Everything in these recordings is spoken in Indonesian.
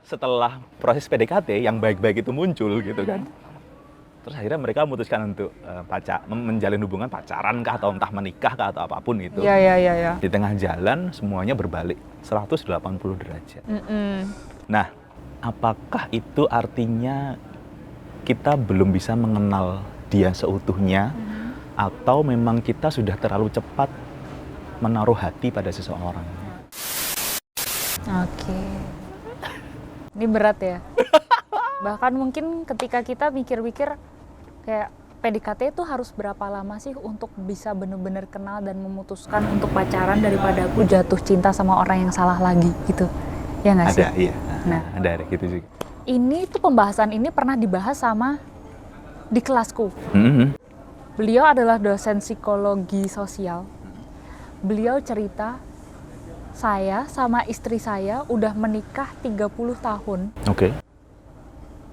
setelah proses PDKT yang baik-baik itu muncul gitu kan. Terus akhirnya mereka memutuskan untuk menjalin hubungan pacaran kah atau entah menikah kah atau apapun itu. Iya. Di tengah jalan semuanya berbalik 180 derajat. Nah, apakah itu artinya kita belum bisa mengenal dia seutuhnya atau memang kita sudah terlalu cepat menaruh hati pada seseorang? Oke. Ini berat ya. Bahkan mungkin ketika kita mikir-mikir kayak PDKT itu harus berapa lama sih untuk bisa benar-benar kenal dan memutuskan untuk pacaran daripada aku jatuh cinta sama orang yang salah lagi gitu. Ya nggak sih? Ada, iya. Nah, ada gitu juga. Ini tuh pembahasan ini pernah dibahas sama di kelasku. Beliau adalah dosen psikologi sosial. Beliau cerita saya sama istri saya udah menikah 30 tahun. Oke.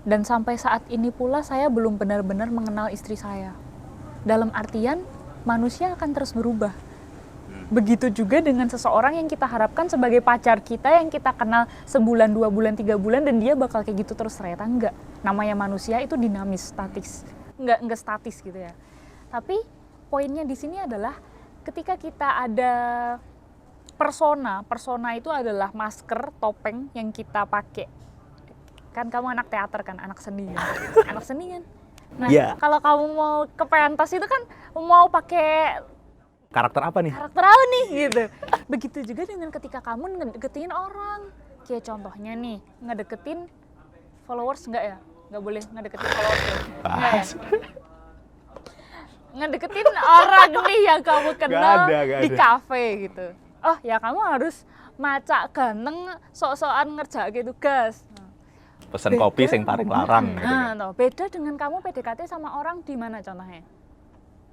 Dan sampai saat ini pula saya belum benar-benar mengenal istri saya. Dalam artian manusia akan terus berubah. Begitu juga dengan seseorang yang kita harapkan sebagai pacar kita yang kita kenal sebulan, 2 bulan, 3 bulan dan dia bakal kayak gitu terus, ternyata enggak. Namanya manusia itu dinamis, statis. Enggak statis gitu ya. Tapi poinnya di sini adalah ketika kita ada persona itu adalah masker, topeng yang kita pakai. Kan kamu anak teater kan, anak seni kan? Anak seni kan? Nah, Kalau kamu mau ke pentas itu kan mau pakai karakter apa nih? Karakter apa nih gitu. Begitu juga dengan ketika kamu ngedeketin orang. Kayak contohnya nih, ngedeketin followers enggak ya? Enggak boleh ngedeketin followers ya? Enggak ya? Ngedeketin orang nih yang kamu kenal di kafe gitu. Oh ya kamu harus macak ganteng, sok-sokan ngerjain tugas. Pesan kopi sing paling larang gitu. Nah, beda dengan kamu PDKT sama orang di mana contohnya?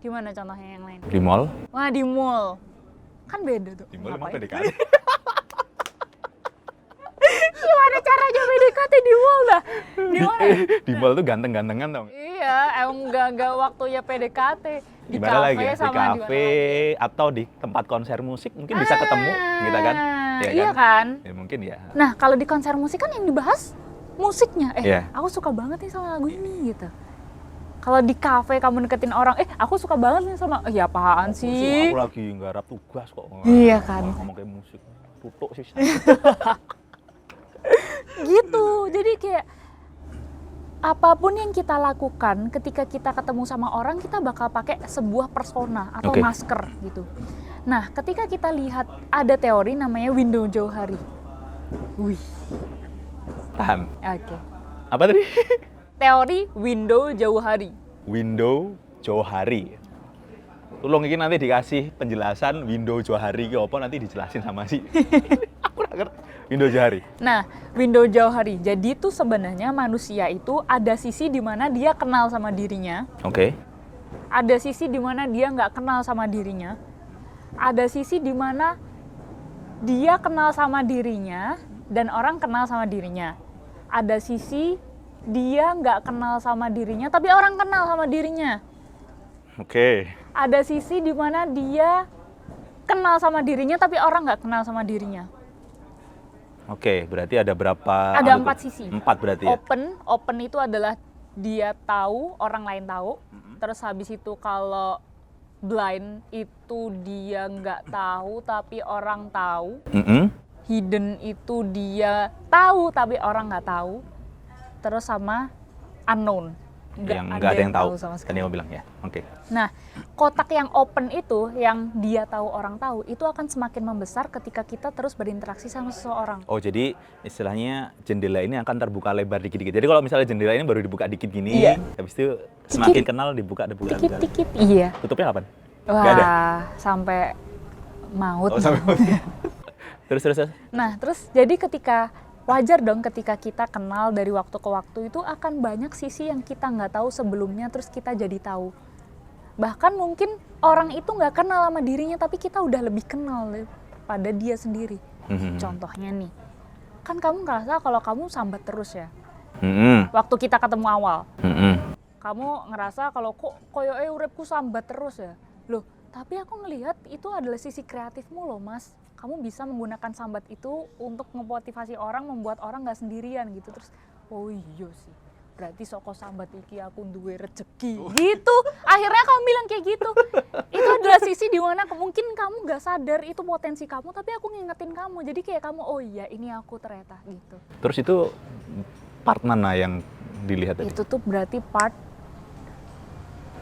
Di mana contohnya yang lain? Di mall? Wah, di mall. Kan beda tuh. Di mall emang PDKT. Gimana caranya PDKT di mall dah? Di mana? Di mall tuh ganteng-gantengan dong. Iya, emang enggak waktunya PDKT. Di mana lagi? Di kafe atau di tempat konser musik mungkin bisa ketemu gitu kan? Iya kan? Ya mungkin ya. Nah, kalau di konser musik kan yang dibahas musiknya. Aku suka banget nih sama lagu ini gitu. Kalau di kafe kamu deketin orang, aku suka banget nih sama, ya apaan sih? Aku lagi nggarap tugas kok. Iya kan? Ngomong kayak musik, tutuk sih. Gitu, jadi kayak apapun yang kita lakukan ketika kita ketemu sama orang, kita bakal pakai sebuah persona atau masker gitu. Nah, ketika kita lihat ada teori namanya window jauh hari. Wih. Paham? Oke. Apa tadi? Teori window jauh hari. Window jauh hari. Tolong ini nanti dikasih penjelasan window jauh hari ki apa nanti dijelasin sama si. Aku nggak ngerti. Window jauh hari. Nah, window jauh hari. Jadi tuh sebenarnya manusia itu ada sisi di mana dia kenal sama dirinya. Oke. Ada sisi di mana dia nggak kenal sama dirinya. Ada sisi di mana dia kenal sama dirinya dan orang kenal sama dirinya. Ada sisi dia nggak kenal sama dirinya, tapi orang kenal sama dirinya. Oke. Ada sisi di mana dia kenal sama dirinya, tapi orang nggak kenal sama dirinya. Oke, berarti ada berapa? Ada 4 sisi. 4 berarti ya? Open itu adalah dia tahu, orang lain tahu. Terus habis itu kalau blind itu dia nggak tahu, tapi orang tahu. Hidden itu dia tahu, tapi orang nggak tahu. Terus sama unknown, nggak ada yang tahu sama sekali. Tadi mau bilang ya, oke. Nah, kotak yang open itu, yang dia tahu orang tahu, itu akan semakin membesar ketika kita terus berinteraksi sama seseorang. Oh, jadi istilahnya jendela ini akan terbuka lebar dikit-dikit. Jadi kalau misalnya jendela ini baru dibuka dikit gini, habis itu semakin kenal dibuka. Dikit-dikit, iya. Tutupnya kapan? Wah, nggak ada? Sampai maut. Oh, sampai maut. Terus. Nah, terus jadi wajar dong ketika kita kenal dari waktu ke waktu itu akan banyak sisi yang kita nggak tahu sebelumnya, terus kita jadi tahu. Bahkan mungkin orang itu nggak kenal sama dirinya, tapi kita udah lebih kenal pada dia sendiri. Contohnya nih, kan kamu ngerasa kalau kamu sambat terus ya. Waktu kita ketemu awal, kamu ngerasa kalau kok uripku sambat terus ya. Loh, tapi aku ngelihat itu adalah sisi kreatifmu loh mas. kamu bisa menggunakan sambat itu untuk memotivasi orang, membuat orang nggak sendirian gitu. Terus oh iya sih, berarti soko sambat iki aku duwe rezeki gitu. Akhirnya kamu bilang kayak gitu. Itu adalah sisi di mana mungkin kamu nggak sadar itu potensi kamu, tapi aku ngingetin kamu. Jadi kayak kamu, oh iya ini aku ternyata gitu. Terus itu part mana yang dilihat tadi? Itu tuh berarti part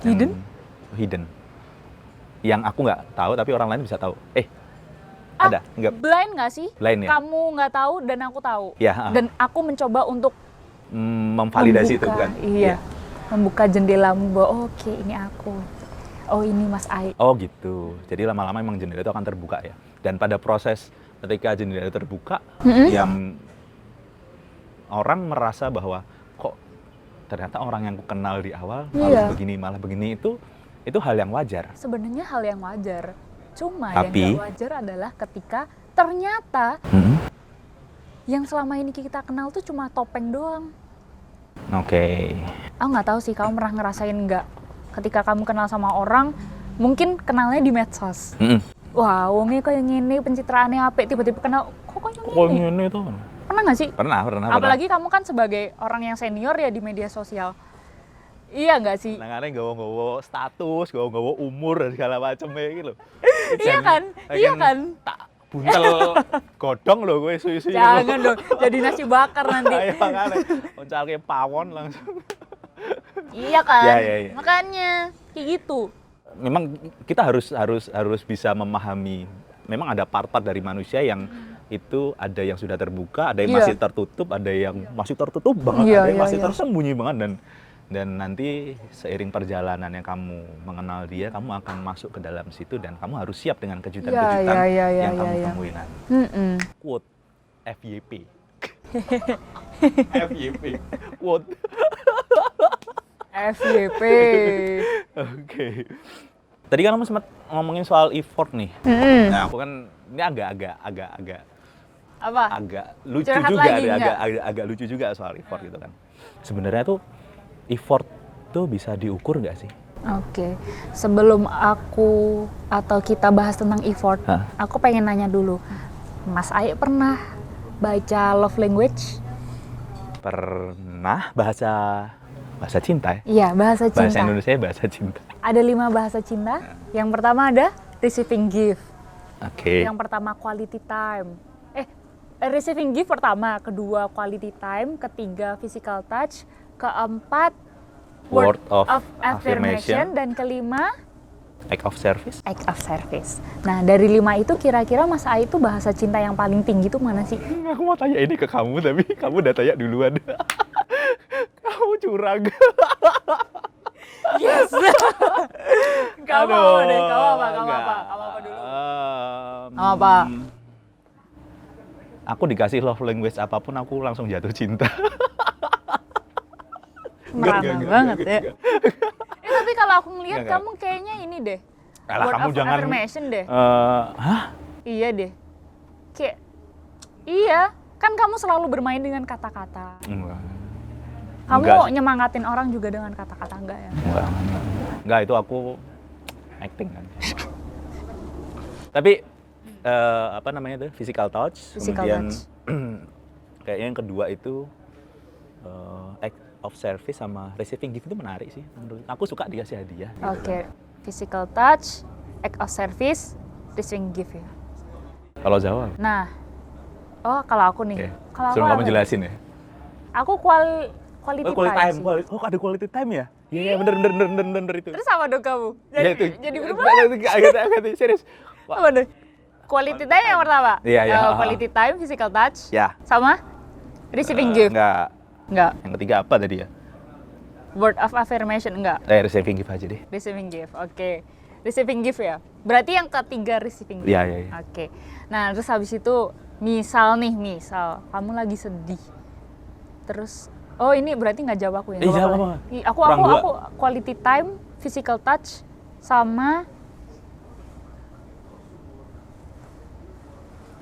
hidden. Hidden. Yang aku nggak tahu tapi orang lain bisa tahu. Ada? Nggak? Blind nggak sih? Blind ya? Kamu nggak tahu dan aku tahu. Ya. Dan aku mencoba untuk memvalidasi itu kan? Iya. Membuka jendelamu bahwa oke, ini aku. Oh ini Mas Ai. Oh gitu. Jadi lama-lama emang jendela itu akan terbuka ya. Dan pada proses ketika jendela itu terbuka, yang orang merasa bahwa kok ternyata orang yang ku kenal di awal malah begini itu hal yang wajar. Sebenarnya hal yang wajar. Cuma Tapi, yang gak wajar adalah ketika ternyata yang selama ini kita kenal tuh cuma topeng doang. Oke. Aku nggak tahu sih kamu pernah ngerasain nggak ketika kamu kenal sama orang, mungkin kenalnya di medsos. Wah, wongnya kayak gini, pencitraannya apik, tiba-tiba kenal, kok kayak Ini tuh. Pernah nggak sih? Pernah. Apalagi kamu kan sebagai orang yang senior ya di media sosial. Iya nggak sih? Nangannya gawa-gawa status, gawa-gawa umur dan segala macam gitu. Iya kan? Iya kan? Tak buntel godong loh gue suwi-suwi. Jangan dong, jadi nasi bakar nanti. Ayo makanya, oncalke pawon langsung. Iya kan? Ya. Makanya kayak gitu. Memang kita harus bisa memahami. Memang ada part-part dari manusia yang itu ada yang sudah terbuka, ada yang masih tertutup, ada yang masih tertutup banget, ada yang masih tersembunyi banget dan nanti seiring perjalanan yang kamu mengenal dia, kamu akan masuk ke dalam situ dan kamu harus siap dengan kejutan-kejutan yang kamu temui nanti. Quote FYP. FYP. Quote. FYP. Oke. Tadi kan kamu sempat ngomongin soal effort nih. Nah, aku kan ini agak Apa? agak lucu Curhat juga, lagi, agak lucu juga soal effort gitu kan. Sebenarnya tuh effort tuh bisa diukur nggak sih? Oke. Sebelum aku atau kita bahas tentang effort, aku pengen nanya dulu. Mas Ai pernah baca love language? Pernah bahasa cinta ya? Iya, bahasa cinta. Bahasa Indonesia bahasa cinta. Ada 5 bahasa cinta. Yang pertama ada receiving gift. Oke. Yang pertama quality time. Receiving gift pertama, kedua quality time, ketiga physical touch, keempat word of affirmation, dan kelima act of service. act of service. Nah, dari 5 itu kira-kira Mas Ai itu bahasa cinta yang paling tinggi itu mana sih? Aku mau tanya ini ke kamu tapi kamu udah tanya duluan. Kamu curang. Yes. Kamu apa deh? Kamu apa dulu? Kamu apa? Aku dikasih love language apapun aku langsung jatuh cinta. Merana banget ya. Tapi kalau aku ngeliat kamu kayaknya ini deh. Alah, word kamu of jangan affirmation deh. Hah? Iya deh. Kayak iya, kan kamu selalu bermain dengan kata-kata. Kamu nyemangatin orang juga dengan kata-kata enggak ya? Enggak, itu aku acting kan. Tapi apa namanya itu? Physical touch. Kemudian kayaknya yang kedua itu act of service sama receiving gift itu menarik sih menurut aku. Suka dikasih hadiah gitu. Oke. Physical touch, act of service, receiving gift ya. Kalau Jawa. Nah. Oh, kalau aku nih. Kalau Sebelum kamu jelasin ya. Aku quality time. Oh, ada quality time ya? Iya, bener itu. Terus apa dong kamu? Jadi berubah? Agak serius. Apa dong? Quality time yang pertama? Iya. Quality time, physical touch. Ya. Sama? Receiving gift? Enggak. Yang ketiga apa tadi ya? Word of affirmation? Enggak. Receiving gift aja deh. Receiving gift, oke. Receiving gift ya? Berarti yang ketiga receiving gift? Iya. Oke. Nah, terus habis itu, misal kamu lagi sedih. Terus, oh ini berarti nggak jawab aku ya? Jawab. Aku quality time, physical touch, sama...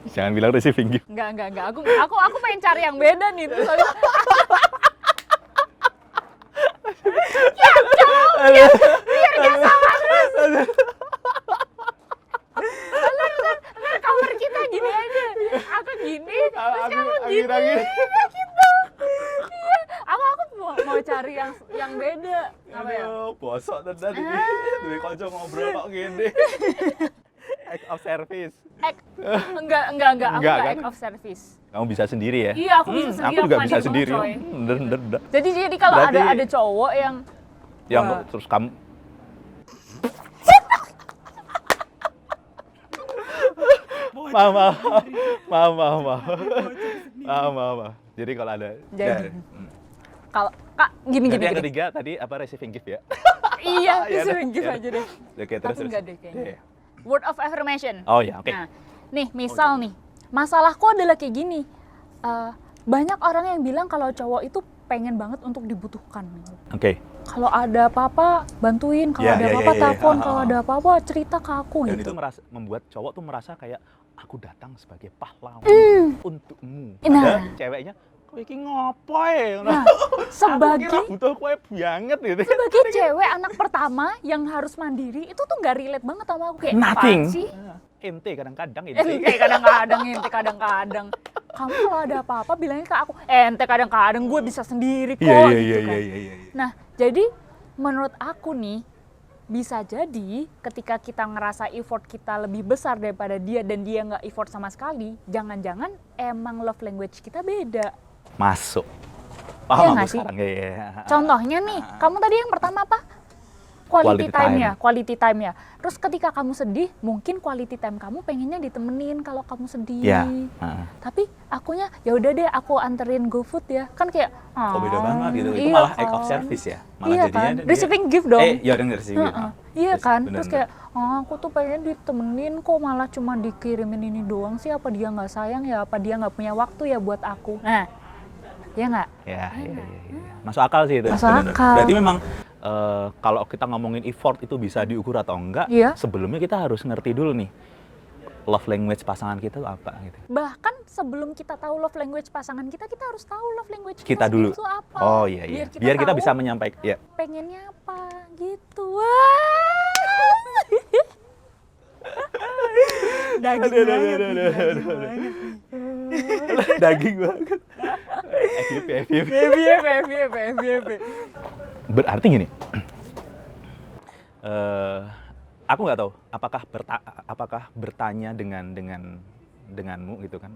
Jangan bilang receiving gift. Enggak. Aku pengen cari yang beda nih. Terus biar gak sama terus. Ntar cover kita cari yang beda. Apa ya? Aduh, bosok tenan iki. Duwe kanca ngobrol kok ngene. Act of service. Enggak, aku Enggak, enggak kan? act of service. Kamu bisa sendiri ya? Iya, aku bisa sendiri. Aku juga mandi bisa banget, sendiri. coy. Bener. Jadi kalau Berarti- ada cowok yang Wah. Terus kamu Maaf. Jadi kalau ada Jadi. kalau Kak gini. Jadi yang ketiga tadi apa receiving gift ya? Iya, Ya udah, sering gitu ya aja deh. Oke, Tapi enggak deh kayaknya. Iya. Word of affirmation. Oh ya, oke. Nah, nih misal nih, masalahku adalah kayak gini. Banyak orang yang bilang kalau cowok itu pengen banget untuk dibutuhkan. Oke. Kalau ada apa-apa bantuin, kalau Ya, ada ya, apa-apa ya. telepon, Ah, kalau ah. ada apa-apa cerita ke aku Dan gitu. itu membuat cowok tuh merasa kayak aku datang sebagai pahlawan untukmu. Nah. Ada ceweknya, kowe iki ngopoe? Nah, Aku kira sebagai butuh kowe banget gitu. sebagai cewek anak pertama yang harus mandiri itu tuh nggak relate banget sama aku kayak Nothing. apaan sih? Ente kadang-kadang Ente kadang-kadang. Kamu kalau ada apa-apa bilangnya ke aku. Ente kadang-kadang gue bisa sendiri kok gitu kan. Iya. Nah, jadi menurut aku nih bisa jadi ketika kita ngerasa effort kita lebih besar daripada dia dan dia nggak effort sama sekali, jangan-jangan emang love language kita beda. Masuk. Iya Paham nggak aku sih? sekarang ya. Contohnya nih, kamu tadi yang pertama apa? Quality time ya. Terus ketika kamu sedih, mungkin quality time kamu pengennya ditemenin kalau kamu sedih. Ya. Tapi akunya ya udah deh aku anterin GoFood ya. Kan kayak Oh beda banget gitu. Itu iya malah kan? act of service ya. Malah Iya jadinya kan? dia- Receiving gift dong. ya udah receiving gift. Iya kan? Bener, Terus bener. kayak aku tuh pengen ditemenin kok malah cuma dikirimin ini doang sih, apa dia nggak sayang ya, apa dia nggak punya waktu ya buat aku. Nah, ya nggak? Ya. Masuk akal sih itu. Masuk Bener. akal. Berarti memang kalau kita ngomongin effort itu bisa diukur atau enggak, Iya. sebelumnya kita harus ngerti dulu nih love language pasangan kita tuh apa gitu. Bahkan sebelum kita tahu love language pasangan kita harus tahu love language Kita dulu. itu apa. Oh iya. Biar kita tahu bisa menyampaikan. Ya. pengennya apa gitu. Wah. Daging Aduh, banget. aduh, nih, aduh, daging aduh. banget. Daging banget. FYP. FYP. Berarti gini, aku nggak tahu apakah bertanya denganmu gitu kan?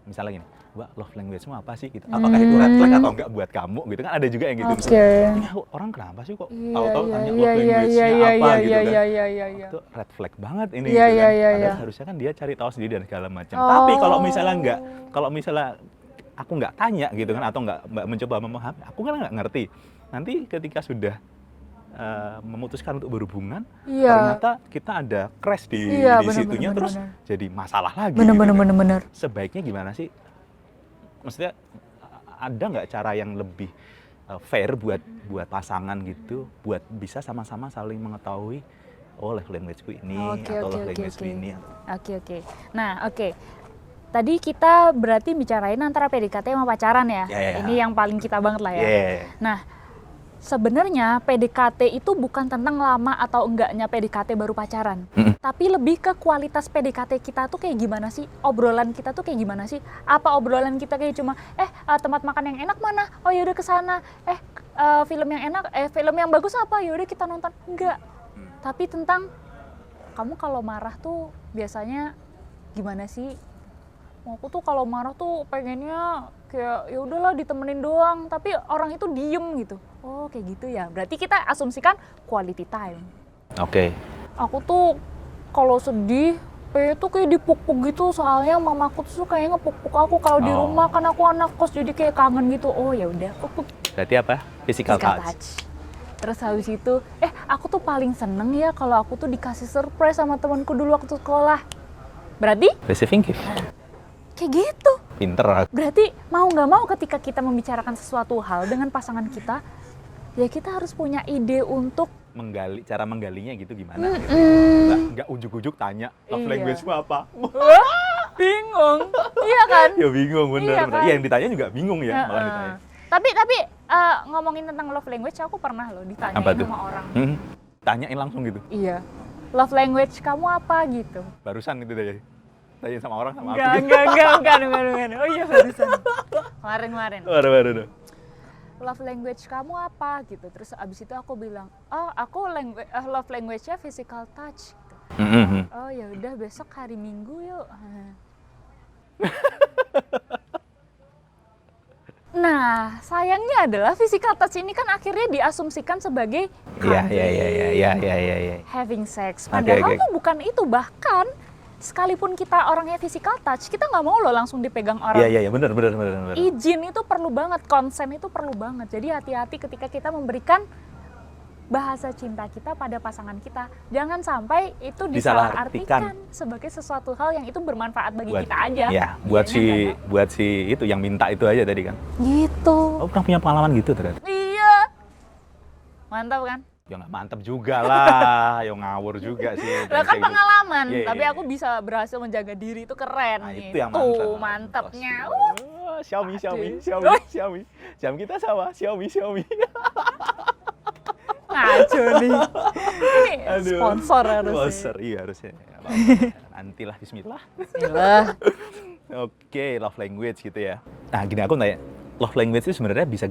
Misalnya gini, Mbak, love language-mu apa sih? Gitu. Apakah itu red flag atau enggak buat kamu? Gitu kan ada juga yang gitu. Oke. Ini orang kenapa sih kok tahu-tahu tanya love language-nya apa gitu kan? Iya. Itu red flag banget ini Iya, gitu kan. iya. Padahal harusnya kan dia cari tahu sendiri dan segala macam. Oh. Tapi kalau misalnya aku nggak tanya gitu kan atau nggak mencoba memahami, aku kan nggak ngerti. Nanti ketika sudah memutuskan untuk berhubungan, Iya. ternyata kita ada crash di Iya, bener, situnya, bener, terus bener. jadi masalah lagi. gitu kan. Bener. Sebaiknya gimana sih? Maksudnya ada nggak cara yang lebih fair buat pasangan gitu, buat bisa sama-sama saling mengetahui, oh love language-ku ini atau love language-ku ini. Oke. Nah, oke. Tadi kita berarti bicarain antara PDKT sama pacaran ya. Ya. Ini yang paling kita banget lah ya. Yeah. Nah, sebenarnya PDKT itu bukan tentang lama atau enggaknya PDKT baru pacaran. Tapi lebih ke kualitas PDKT kita tuh kayak gimana sih? Obrolan kita tuh kayak gimana sih? Apa obrolan kita kayak cuma tempat makan yang enak mana? Oh yaudah ke sana. Film yang enak, film yang bagus apa? Yaudah kita nonton. Enggak. Tapi tentang kamu kalau marah tuh biasanya gimana sih? Aku tuh kalau marah tuh pengennya kayak ya udahlah ditemenin doang, tapi orang itu diem gitu. Oh kayak gitu ya. Berarti kita asumsikan quality time. Oke. Aku tuh kalau sedih tuh kayak dipuk-puk gitu, soalnya mamaku tuh kayak ngepuk-puk aku kalau di Oh. rumah, kan aku anak kos jadi kayak kangen gitu. Oh ya udah, puk-puk. Berarti apa? Physical touch. Terus habis itu, aku tuh paling seneng ya kalau aku tuh dikasih surprise sama temanku dulu waktu sekolah. Berarti Receiving gift. kayak gitu. Pinter. Berarti mau nggak mau ketika kita membicarakan sesuatu hal dengan pasangan kita, ya kita harus punya ide untuk Cara menggalinya gitu gimana? Gitu. Nggak ujuk-ujuk tanya love Iya. language-mu apa? bingung, iya kan? Ya bingung bener. Iya kan? Iya, yang ditanya juga bingung ya malah ditanya. Tapi ngomongin tentang love language, aku pernah loh ditanyain Apa tuh? sama orang. Tanyain langsung gitu. Iya, love language kamu apa gitu? Barusan gitu deh. Tanyain sama orang sama aku. Enggak. Oh iya barusan. Kemarin. Waduh. love language kamu apa gitu. Terus abis itu aku bilang, oh aku love language-nya physical touch. Oh ya udah, besok hari Minggu yuk. Nah, sayangnya adalah physical touch ini kan akhirnya diasumsikan sebagai having sex. Padahal tuh bukan itu. Bahkan sekalipun kita orangnya physical touch, kita nggak mau loh langsung dipegang orang. Iya, benar. Izin itu perlu banget, konsen itu perlu banget. Jadi hati-hati ketika kita memberikan bahasa cinta kita pada pasangan kita. Jangan sampai itu disalahartikan sebagai sesuatu hal yang itu bermanfaat bagi kita aja. Ya, buat si itu yang minta itu aja tadi kan. Gitu. Oh, pernah punya pengalaman gitu ternyata? Iya. Mantap kan? Ya nggak mantap juga lah, ya ngawur juga sih. Lah kan pengalaman, gitu. tapi aku bisa berhasil menjaga diri itu keren. Nah, itu gitu. yang mantap. Mantapnya. Xiaomi. Jam kita sama, Xiaomi. Ngaco nih. Ini sponsor harusnya. Sponsor, iya harusnya. Nantilah, bismillah. Oke, love language gitu ya. Nah, gini aku nanya, love language itu sebenarnya bisa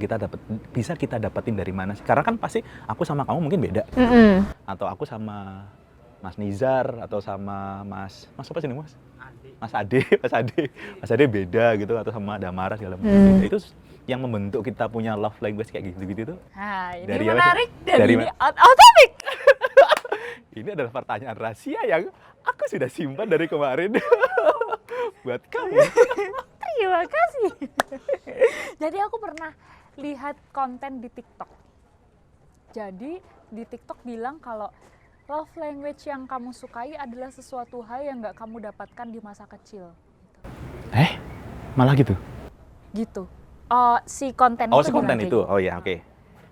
kita dapetin dari mana sih? Karena kan pasti aku sama kamu mungkin beda. Atau aku sama Mas Nizar atau sama Mas apa sih nih Mas? Mas Ade beda gitu, atau sama Damara segala macam. Itu yang membentuk kita punya love language kayak gitu tuh. Nah, ini dari menarik dan dari ini out of topic. Ini adalah pertanyaan rahasia yang aku sudah simpan dari kemarin buat kamu. Terima kasih. Jadi aku pernah lihat konten di TikTok. Jadi di TikTok bilang kalau love language yang kamu sukai adalah sesuatu hal yang nggak kamu dapatkan di masa kecil. Malah gitu? Gitu. Si konten itu si konten itu? Gitu. Oh ya, oke.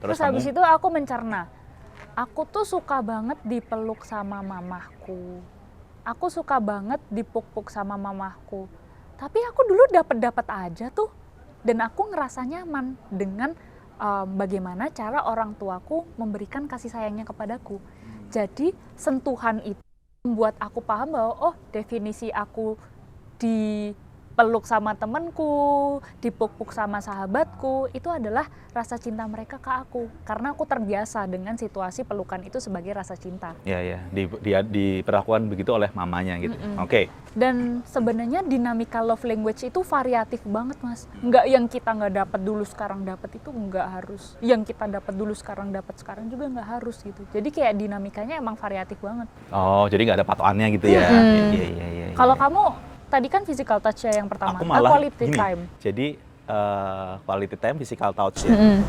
Terus habis itu aku mencerna. Aku tuh suka banget dipeluk sama mamahku. Aku suka banget dipuk-puk sama mamahku. Tapi aku dulu dapat aja tuh. Dan aku ngerasa nyaman dengan bagaimana cara orang tuaku memberikan kasih sayangnya kepadaku. Jadi sentuhan itu membuat aku paham bahwa definisi aku dipeluk sama temenku, dipuk-puk sama sahabatku, itu adalah rasa cinta mereka ke aku. Karena aku terbiasa dengan situasi pelukan itu sebagai rasa cinta. Iya. Dia diperlakukan begitu oleh mamanya gitu. Oke. Dan sebenarnya dinamika love language itu variatif banget, Mas. Nggak yang kita nggak dapat dulu sekarang dapat itu nggak harus. Yang kita dapat dulu sekarang dapat sekarang juga nggak harus gitu. Jadi kayak dinamikanya emang variatif banget. Oh, jadi nggak ada patokannya gitu ya? Iya. Kalau kamu tadi kan physical touch ya yang pertama. Aku malah quality gini, time. Jadi quality time, physical touch ya.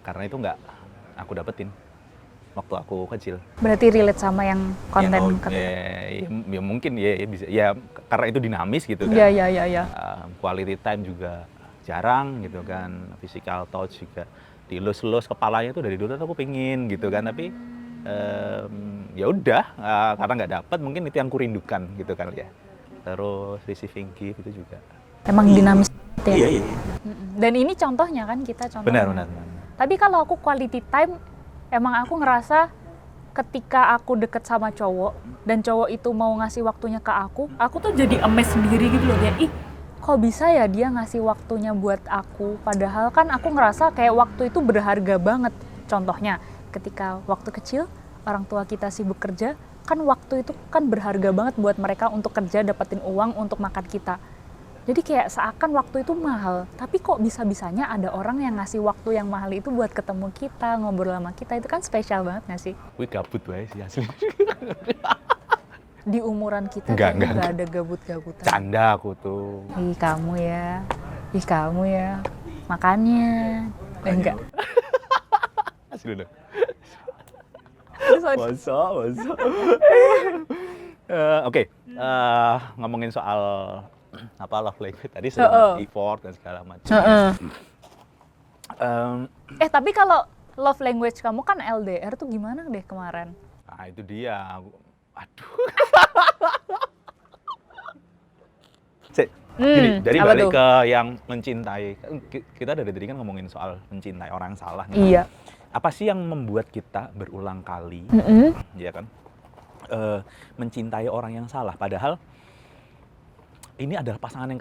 Karena itu nggak aku dapetin waktu aku kecil. Berarti relate sama yang konten ya mungkin ya bisa. Ya karena itu dinamis gitu kan. Iya. Quality time juga jarang gitu kan. Physical touch juga dilus-lus kepalanya tuh dari dulu tuh aku pingin gitu kan. Tapi ya udah karena nggak dapat, mungkin itu yang kurindukan gitu kan ya. Terus receiving gift itu juga. Emang dinamis ya. Iya. Dan ini contohnya kan kita contohnya. Benar. Tapi kalau aku quality time, emang aku ngerasa ketika aku deket sama cowok dan cowok itu mau ngasih waktunya ke aku tuh jadi amazed sendiri gitu loh. Kayak, kok bisa ya dia ngasih waktunya buat aku? Padahal kan aku ngerasa kayak waktu itu berharga banget. Contohnya, ketika waktu kecil, orang tua kita sibuk kerja, kan waktu itu kan berharga banget buat mereka untuk kerja, dapetin uang untuk makan kita. Jadi kayak seakan waktu itu mahal, tapi kok bisa-bisanya ada orang yang ngasih waktu yang mahal itu buat ketemu kita, ngobrol sama kita, itu kan spesial banget gak sih? Wih, gabut banget sih asli. Di umuran kita nggak ada gabut-gabutan. Canda aku tuh. Ih kamu ya, makannya. Enggak. Asli dong. Sorry. Masa. Oke, ngomongin soal love language tadi sudah effort dan segala macam. Tapi kalau love language kamu kan LDR tuh gimana deh kemarin? Nah itu dia. Aduh. Gini, dari balik ke yang mencintai. Kita dari tadi kan ngomongin soal mencintai orang salah. Iya. Apa sih yang membuat kita berulang kali, ya kan, mencintai orang yang salah? Padahal ini adalah pasangan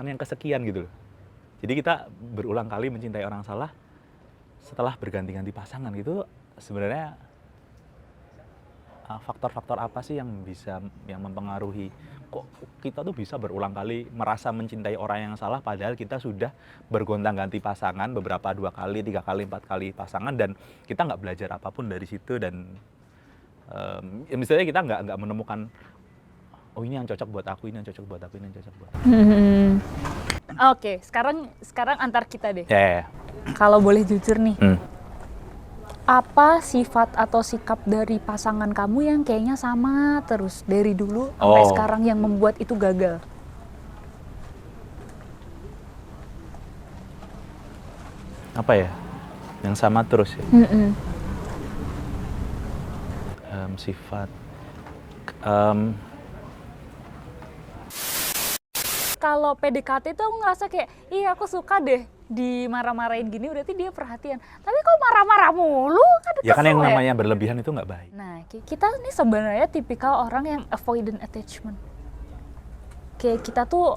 yang kesekian gitu loh. Jadi kita berulang kali mencintai orang salah setelah berganti-ganti pasangan gitu, sebenarnya faktor-faktor apa sih yang mempengaruhi kok kita tuh bisa berulang kali merasa mencintai orang yang salah padahal kita sudah bergonta-ganti pasangan beberapa 2 kali, 3 kali, 4 kali pasangan dan kita nggak belajar apapun dari situ dan ya misalnya kita nggak menemukan oh ini yang cocok buat aku, ini yang cocok buat aku, ini yang cocok buat aku. Oke, sekarang antar kita deh. Ya. Kalau boleh jujur nih, apa sifat atau sikap dari pasangan kamu yang kayaknya sama terus dari dulu sampai sekarang yang membuat itu gagal? Apa ya? Yang sama terus ya? Sifat kalau PDKT tuh aku ngerasa kayak, iya aku suka deh dimarah-marahin gini, berarti dia perhatian. Tapi kok marah-marah mulu? Kan ya kan yang kesel ya. namanya berlebihan itu nggak baik. Nah, kita ini sebenarnya tipikal orang yang avoidant attachment. Kayak kita tuh